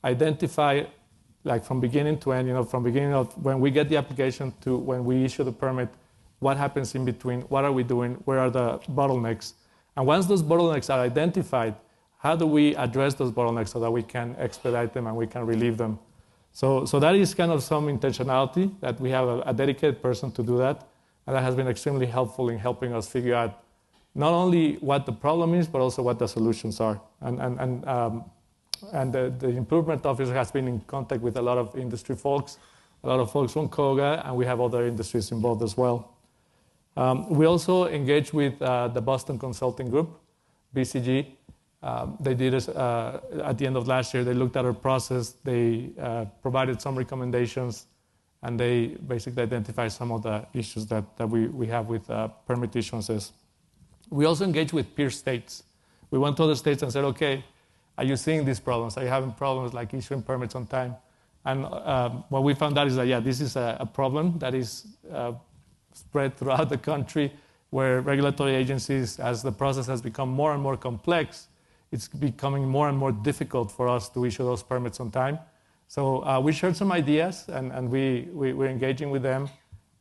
identify like from beginning to end, from beginning of when we get the application to when we issue the permit, what happens in between, what are we doing, where are the bottlenecks? And once those bottlenecks are identified, how do we address those bottlenecks so that we can expedite them and we can relieve them? So that is kind of some intentionality, that we have a dedicated person to do that. And that has been extremely helpful in helping us figure out not only what the problem is, but also what the solutions are. And the improvement officer has been in contact with a lot of industry folks, a lot of folks from COGA, and we have other industries involved as well. We also engage with the Boston Consulting Group, BCG. They did this at the end of last year. They looked at our process. They provided some recommendations, and they basically identified some of the issues that we have with permit issuances. We also engage with peer states. We went to other states and said, okay, are you seeing these problems? Are you having problems like issuing permits on time? And what we found out is that, yeah, this is a problem that is spread throughout the country, where regulatory agencies, as the process has become more and more complex, it's becoming more and more difficult for us to issue those permits on time. So we shared some ideas, and we're engaging with them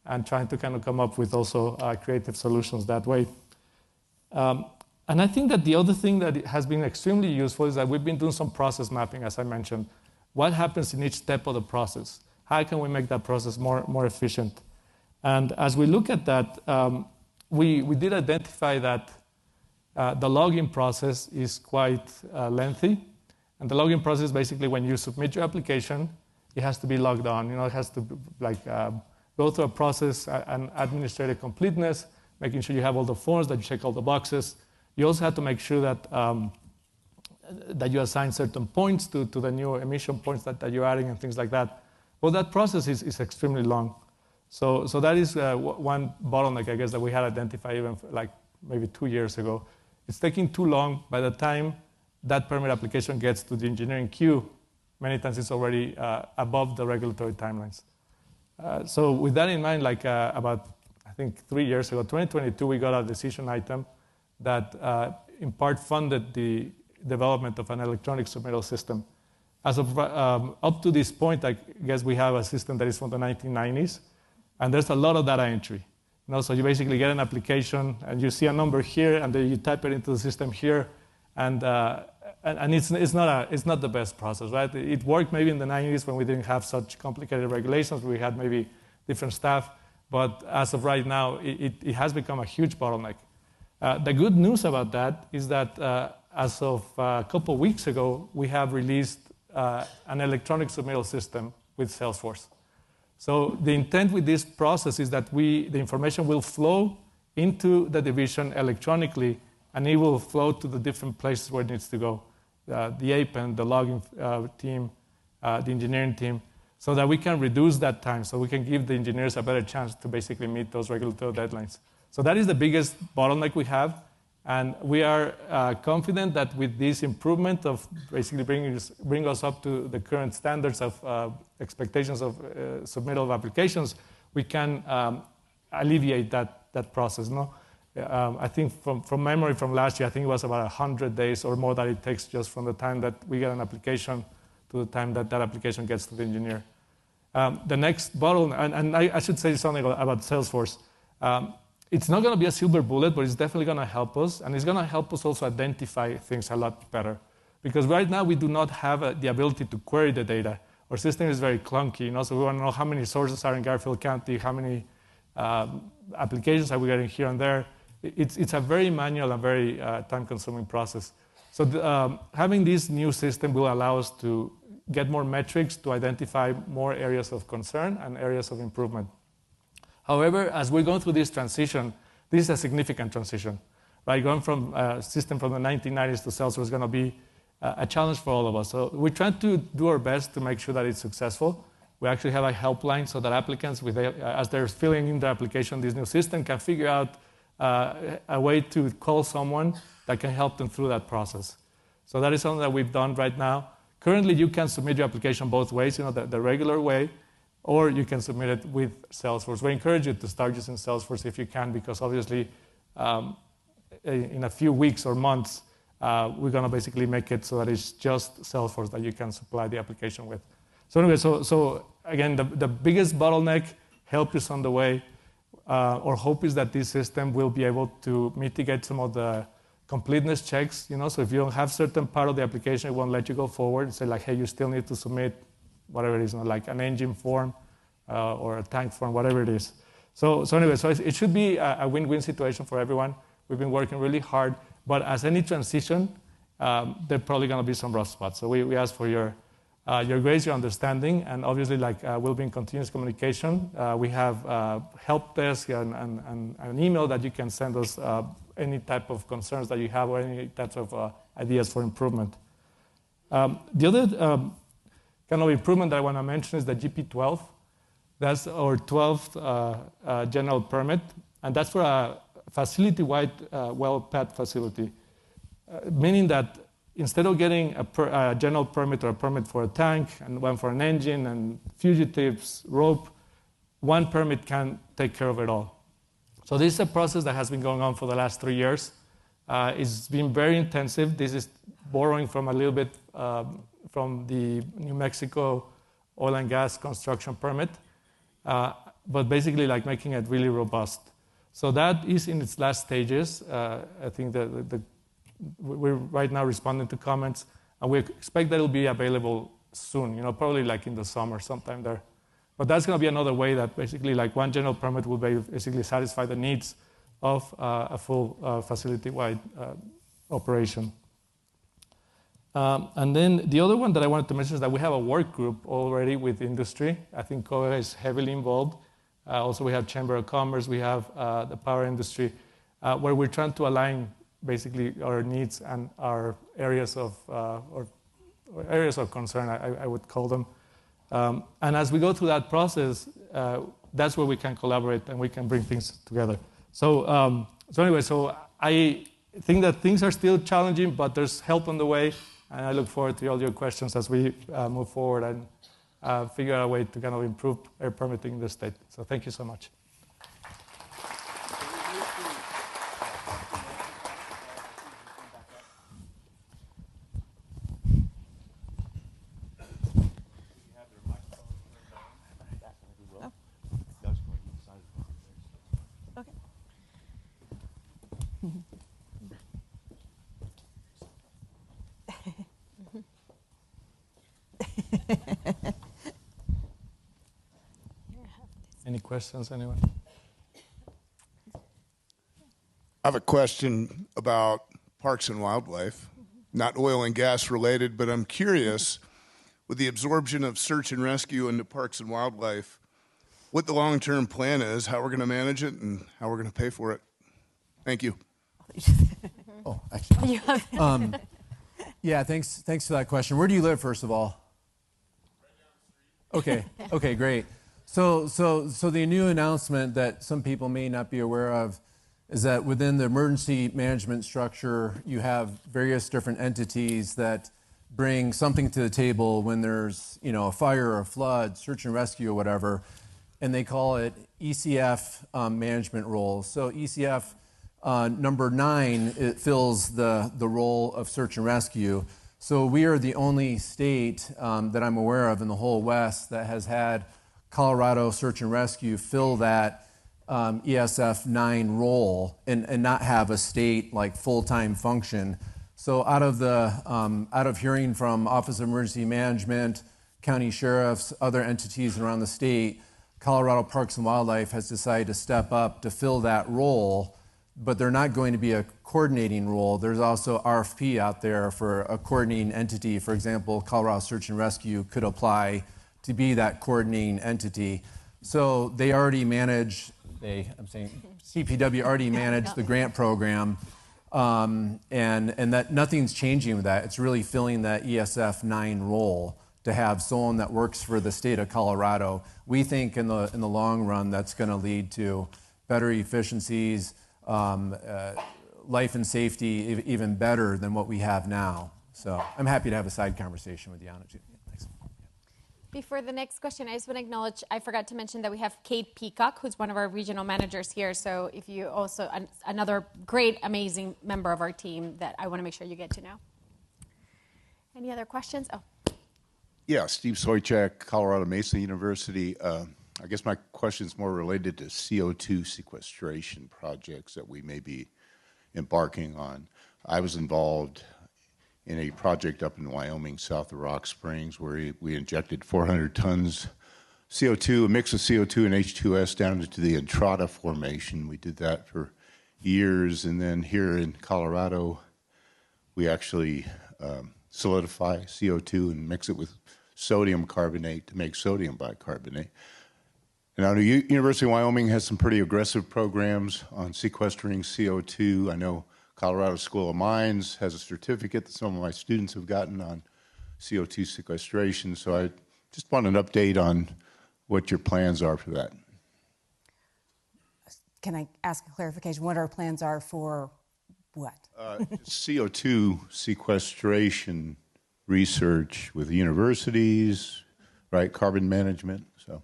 and trying to kind of come up with also creative solutions that way. And I think that the other thing that has been extremely useful is that we've been doing some process mapping, as I mentioned. What happens in each step of the process? How can we make that process more efficient? And as we look at that, we did identify that the logging process is quite lengthy. And the logging process, basically, when you submit your application, it has to be logged on. It has to go through a process and administrative completeness, making sure you have all the forms, that you check all the boxes. You also have to make sure that that you assign certain points to the new emission points that you're adding and things like that. Well, that process is extremely long. So that is one bottleneck, I guess, that we had identified even like maybe 2 years ago. It's taking too long. By the time that permit application gets to the engineering queue, many times it's already above the regulatory timelines. So with that in mind, like about, I think 3 years ago, 2022, we got a decision item that in part funded the development of an electronic submittal system. As of up to this point, I guess we have a system that is from the 1990s, and there's a lot of data entry. So you basically get an application, and you see a number here, and then you type it into the system here, and it's not the best process, right? It worked maybe in the 90s when we didn't have such complicated regulations. We had maybe different staff, but as of right now, it has become a huge bottleneck. The good news about that is that as of a couple of weeks ago, we have released an electronic submittal system with Salesforce. So the intent with this process is that the information will flow into the division electronically, and it will flow to the different places where it needs to go. The APEN, the logging team, the engineering team. so that we can reduce that time, so we can give the engineers a better chance to basically meet those regulatory deadlines. So that is the biggest bottleneck we have. And we are confident that with this improvement of basically bring us up to the current standards of expectations of submittal of applications, we can alleviate that process. No? I think from memory from last year, I think it was about 100 days or more that it takes just from the time that we get an application to the time that that application gets to the engineer. The next bottleneck, and I should say something about Salesforce. It's not going to be a silver bullet, but it's definitely going to help us. And it's going to help us also identify things a lot better. Because right now, we do not have the ability to query the data. Our system is very clunky. So we want to know how many sources are in Garfield County, how many applications are we getting here and there. It's a very manual and very time-consuming process. So having this new system will allow us to get more metrics to identify more areas of concern and areas of improvement. However, as we're going through this transition, this is a significant transition. Right? Going from a system from the 1990s to Salesforce is going to be a challenge for all of us. So we're trying to do our best to make sure that it's successful. We actually have a helpline so that applicants, as they're filling in their application, this new system can figure out a way to call someone that can help them through that process. So that is something that we've done right now. Currently, you can submit your application both ways, the regular way, or you can submit it with Salesforce. We encourage you to start using Salesforce if you can, because obviously in a few weeks or months, we're going to basically make it so that it's just Salesforce that you can supply the application with. So anyway, so again, the biggest bottleneck, help is on the way. Our hope is that this system will be able to mitigate some of the completeness checks. So if you don't have certain part of the application, it won't let you go forward. Say like, hey, you still need to submit whatever it is, like an engine form or a tank form, whatever it is. So anyway, so it should be a win-win situation for everyone. We've been working really hard, but as any transition, there are probably going to be some rough spots. So we ask for your grace, your understanding, and obviously, we'll be in continuous communication. We have help desk and an email that you can send us any type of concerns that you have or any types of ideas for improvement. The other kind of improvement that I want to mention is the GP12. That's our 12th general permit, and that's for a facility-wide well pad facility, meaning that instead of getting a general permit or a permit for a tank and one for an engine and fugitives, rope, one permit can take care of it all. So this is a process that has been going on for the last 3 years. It's been very intensive. This is borrowing from a little bit from the New Mexico oil and gas construction permit, but basically making it really robust. So that is in its last stages. I think we're right now responding to comments, and we expect that it'll be available soon, probably in the summer sometime there. But that's going to be another way that basically one general permit will basically satisfy the needs of a full facility-wide operation. And then the other one that I wanted to mention is that we have a work group already with industry. I think COA is heavily involved. Also, we have Chamber of Commerce, we have the power industry, where we're trying to align basically our needs and our areas of concern, I would call them. And as we go through that process, that's where we can collaborate and we can bring things together. So anyway, so I think that things are still challenging, but there's help on the way, and I look forward to all your questions as we move forward and figure out a way to kind of improve air permitting in the state. So thank you so much. Any questions, anyone? I have a question about parks and wildlife, not oil and gas related, but I'm curious, with the absorption of search and rescue into parks and wildlife, what the long-term plan is, how we're going to manage it, and how we're going to pay for it. Thank you. Oh, actually. Yeah, thanks for that question. Where do you live, first of all? Okay, great. So the new announcement that some people may not be aware of is that within the emergency management structure, you have various different entities that bring something to the table when there's, a fire or a flood, search and rescue or whatever, and they call it ECF management roles. So ECF number 9, it fills the role of search and rescue. So we are the only state that I'm aware of in the whole West that has had Colorado Search and Rescue fill that ESF 9 role and not have a state like full-time function. So out of hearing from Office of Emergency Management, county sheriffs, other entities around the state, Colorado Parks and Wildlife has decided to step up to fill that role, but they're not going to be a coordinating role. There's also RFP out there for a coordinating entity. For example, Colorado Search and Rescue could apply to be that coordinating entity. So they already manage, CPW already managed the grant program, and that nothing's changing with that. It's really filling that ESF 9 role to have someone that works for the state of Colorado. We think in the long run that's going to lead to better efficiencies, life and safety even better than what we have now. So I'm happy to have a side conversation with you on it. Thanks. Before the next question, I just want to acknowledge, I forgot to mention that we have Kate Peacock, who's one of our regional managers here. So if you also, another great, amazing member of our team that I want to make sure you get to know. Any other questions? Oh. Yeah, Steve Soychak, Colorado Mesa University. I guess my question is more related to CO2 sequestration projects that we may be embarking on. I was involved in a project up in Wyoming, south of Rock Springs, where we injected 400 tons CO2, a mix of CO2 and H2S down into the Entrada Formation. We did that for years, and then here in Colorado, we actually solidify CO2 and mix it with sodium carbonate to make sodium bicarbonate. Now, the University of Wyoming has some pretty aggressive programs on sequestering CO2. I know Colorado School of Mines has a certificate that some of my students have gotten on CO2 sequestration. So I just want an update on what your plans are for that. Can I ask a clarification? What our plans are for what? CO2 sequestration research with universities, right? Carbon management. So.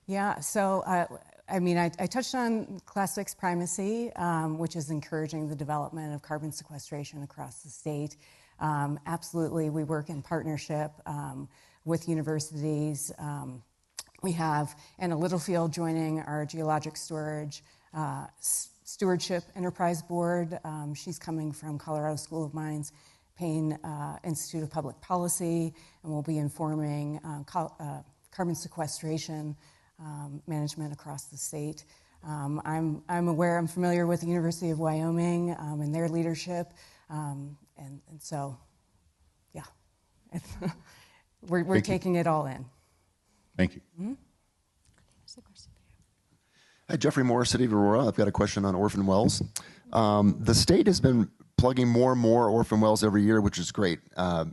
Yeah. So I touched on Class 6 primacy, which is encouraging the development of carbon sequestration across the state. Absolutely, we work in partnership with universities. We have Anna Littlefield joining our Geologic Storage Stewardship Enterprise Board. She's coming from Colorado School of Mines, Payne Institute of Public Policy, and will be informing carbon sequestration management across the state. I'm familiar with the University of Wyoming and their leadership, and so, yeah, we're taking it all in. Thank you. Mm-hmm. Hi, Jeffrey Morris, City of Aurora. I've got a question on orphan wells. The state has been plugging more and more orphan wells every year, which is great,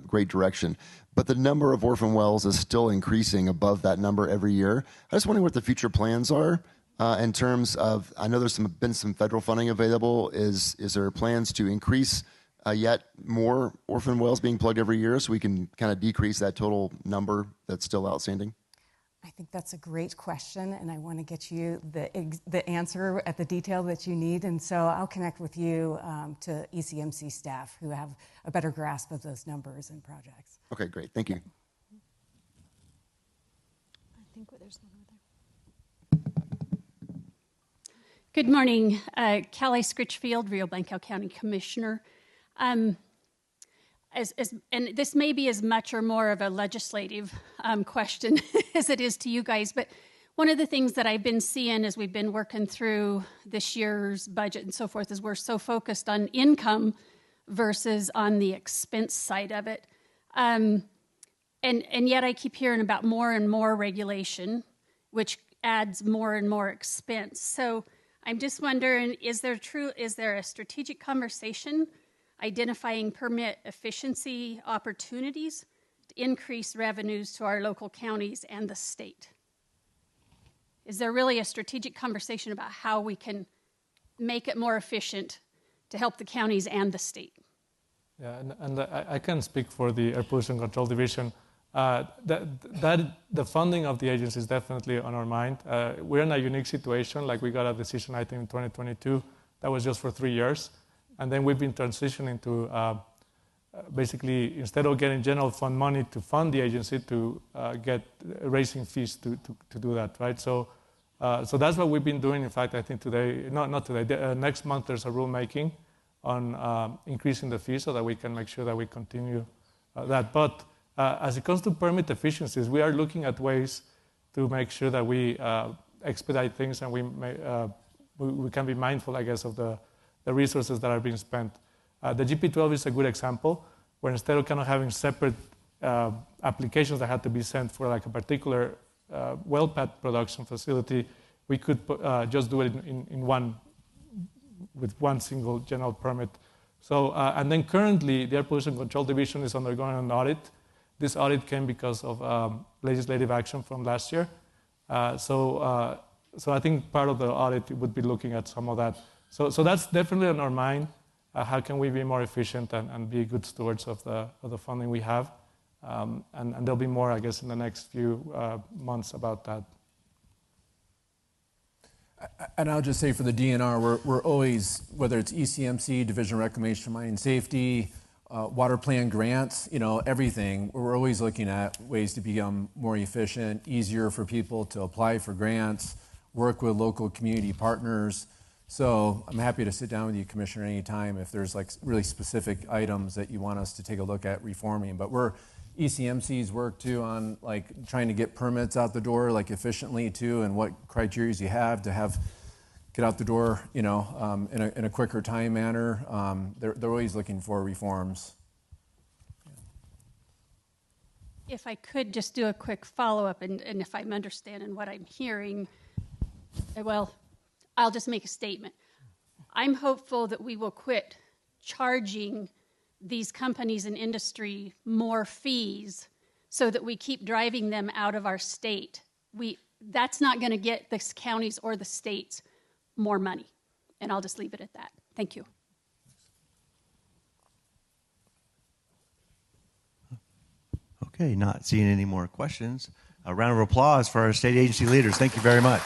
great direction. But the number of orphan wells is still increasing above that number every year. I just wondering what the future plans are in terms of, I know there's been some federal funding available. Is there plans to increase yet more orphan wells being plugged every year so we can kind of decrease that total number that's still outstanding? I think that's a great question, and I want to get you the answer at the detail that you need. And so I'll connect with you to ECMC staff who have a better grasp of those numbers and projects. Okay, great. Thank you. I think there's one over there. Good morning. Callie Scritchfield, Rio Blanco County Commissioner. And this may be as much or more of a legislative question as it is to you guys, but one of the things that I've been seeing as we've been working through this year's budget and so forth is we're so focused on income versus on the expense side of it. And yet I keep hearing about more and more regulation, which adds more and more expense. So I'm just wondering, is there a strategic conversation identifying permit efficiency opportunities increase revenues to our local counties and the state? Is there really a strategic conversation about how we can make it more efficient to help the counties and the state? Yeah, and I can speak for the Air Pollution Control Division. The funding of the agency is definitely on our mind. We're in a unique situation. Like, we got a decision, I think, in 2022 that was just for 3 years, and then we've been transitioning to basically, instead of getting general fund money to fund the agency, to get raising fees to do that, right? So that's what we've been doing. In fact, I think today, not today, next month there's a rulemaking on increasing the fees so that we can make sure that we continue that. But as it comes to permit efficiencies, we are looking at ways to make sure that we expedite things, and we can be mindful, I guess, of the resources that are being spent. The GP12 is a good example, where instead of kind of having separate applications that had to be sent for like a particular well pad production facility, we could just do it in one, with one single general permit. So, and then currently, the Air Pollution Control Division is undergoing an audit. This audit came because of legislative action from last year. So I think part of the audit would be looking at some of that. So that's definitely on our mind. How can we be more efficient and be good stewards of the funding we have? And there'll be more, I guess, in the next few months about that. And I'll just say for the DNR, we're always, whether it's ECMC, Division of Reclamation, Mining and Safety, water plan grants, everything, we're always looking at ways to become more efficient, easier for people to apply for grants, work with local community partners. So I'm happy to sit down with you, Commissioner, anytime if there's like really specific items that you want us to take a look at reforming. But ECMC's work too on like trying to get permits out the door like efficiently too, and what criteria you have to get out the door, in a quicker time manner. They're always looking for reforms. If I could just do a quick follow-up, and if I'm understanding what I'm hearing, well, I'll just make a statement. I'm hopeful that we will quit charging these companies and industry more fees so that we keep driving them out of our state. That's not going to get the counties or the states more money. And I'll just leave it at that. Thank you. Okay, not seeing any more questions. A round of applause for our state agency leaders. Thank you very much.